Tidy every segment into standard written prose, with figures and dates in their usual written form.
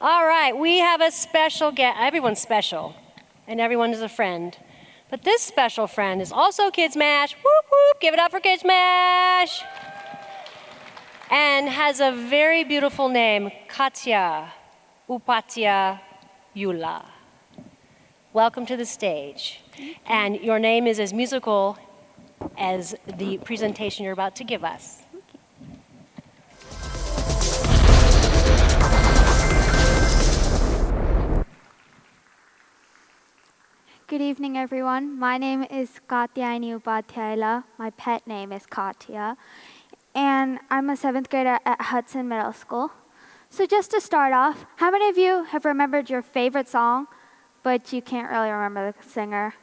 All right, we have a special guest. Everyone's special, and everyone is a friend. But this special friend is also CodeMash. Whoop, whoop, give it up for CodeMash. And has a very beautiful name, Upadhyayula. Welcome to the stage. And your name is as musical as the presentation you're about to give us. Good evening, everyone. My name is Katyayani Upadhyayula. My pet name is Katya. And I'm a 7th grader at Hudson Middle School. So just to start off, how many of you have remembered your favorite song, but you can't really remember the singer?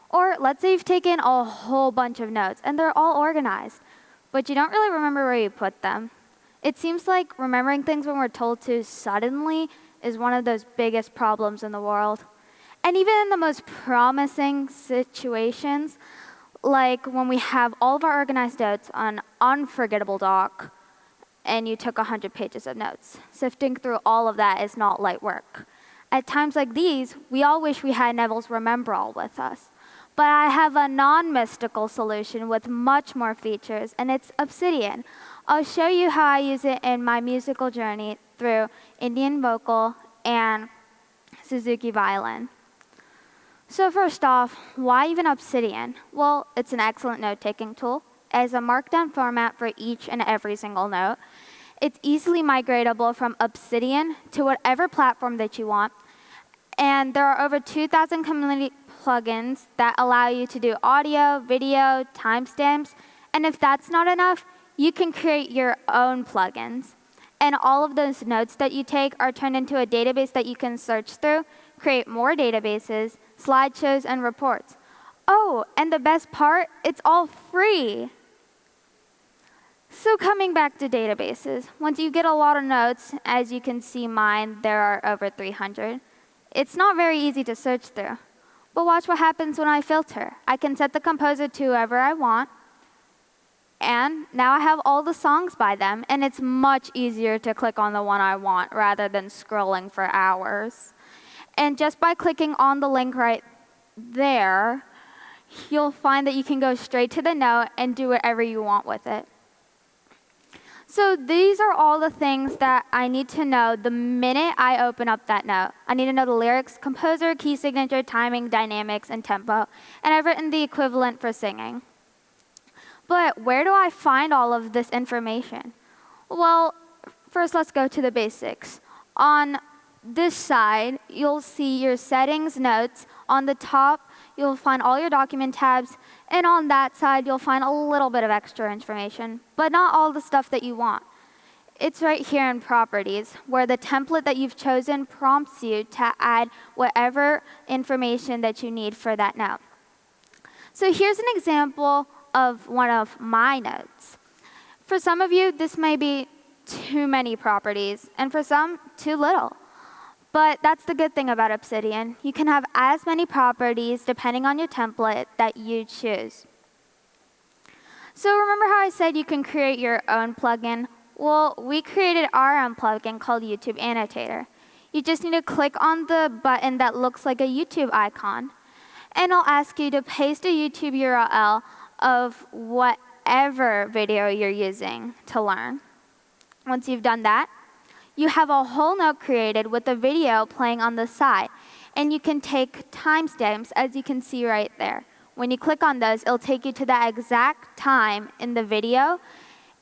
Or let's say you've taken a whole bunch of notes, and they're all organized, but you don't really remember where you put them. It seems like remembering things when we're told to suddenly is one of those biggest problems in the world. And even in the most promising situations, like when we have all of our organized notes on an unforgettable doc, and you took 100 pages of notes, sifting through all of that is not light work. At times like these, we all wish we had Neville's Remember All with us. But I have a non-mystical solution with much more features, and it's Obsidian. I'll show you how I use it in my musical journey through Indian vocal and Suzuki violin. So first off, why even Obsidian? Well, it's an excellent note-taking tool. It has a markdown format for each and every single note. It's easily migratable from Obsidian to whatever platform that you want. And there are over 2,000 community plugins that allow you to do audio, video, timestamps. And if that's not enough, you can create your own plugins. And all of those notes that you take are turned into a database that you can search through, create more databases, slideshows, and reports. Oh, and the best part, it's all free. So coming back to databases, once you get a lot of notes, as you can see mine, there are over 300. It's not very easy to search through. But watch what happens when I filter. I can set the composer to whoever I want, and now I have all the songs by them, and it's much easier to click on the one I want rather than scrolling for hours. And just by clicking on the link right there, you'll find that you can go straight to the note and do whatever you want with it. So these are all the things that I need to know the minute I open up that note. I need to know the lyrics, composer, key signature, timing, dynamics, and tempo. And I've written the equivalent for singing. But where do I find all of this information? Well, first let's go to the basics. On this side, you'll see your settings notes. On the top, you'll find all your document tabs. And on that side, you'll find a little bit of extra information, but not all the stuff that you want. It's right here in Properties, where the template that you've chosen prompts you to add whatever information that you need for that note. So here's an example of one of my notes. For some of you, this may be too many properties, and for some, too little. But that's the good thing about Obsidian. You can have as many properties depending on your template that you choose. So remember how I said you can create your own plugin? Well, we created our own plugin called YouTube Annotator. You just need to click on the button that looks like a YouTube icon. And it'll ask you to paste a YouTube URL of whatever video you're using to learn. Once you've done that, you have a whole note created with a video playing on the side. And you can take timestamps, as you can see right there. When you click on those, it'll take you to that exact time in the video,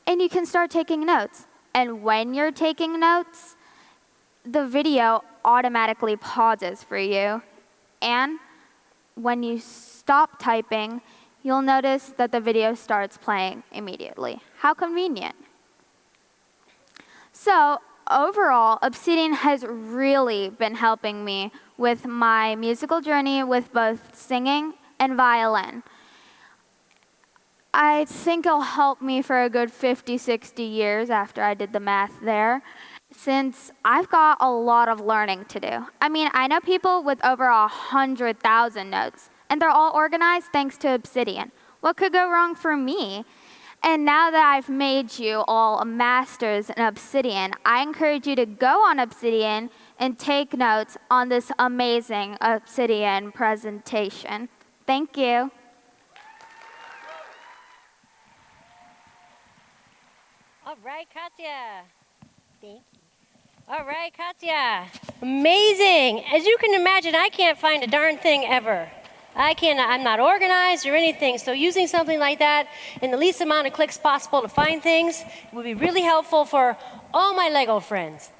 and you can start taking notes. And when you're taking notes, the video automatically pauses for you. And when you stop typing, you'll notice that the video starts playing immediately. How convenient. So overall, Obsidian has really been helping me with my musical journey with both singing and violin. I think it'll help me for a good 50, 60 years after I did the math there, since I've got a lot of learning to do. I mean, I know people with over 100,000 notes, and they're all organized thanks to Obsidian. What could go wrong for me? And now that I've made you all a masters in Obsidian, I encourage you to go on Obsidian and take notes on this amazing Obsidian presentation. Thank you. All right, Katya. Thank you. All right, Katya. Amazing. As you can imagine, I can't find a darn thing ever. I'm not organized or anything, so using something like that in the least amount of clicks possible to find things would be really helpful for all my Lego friends.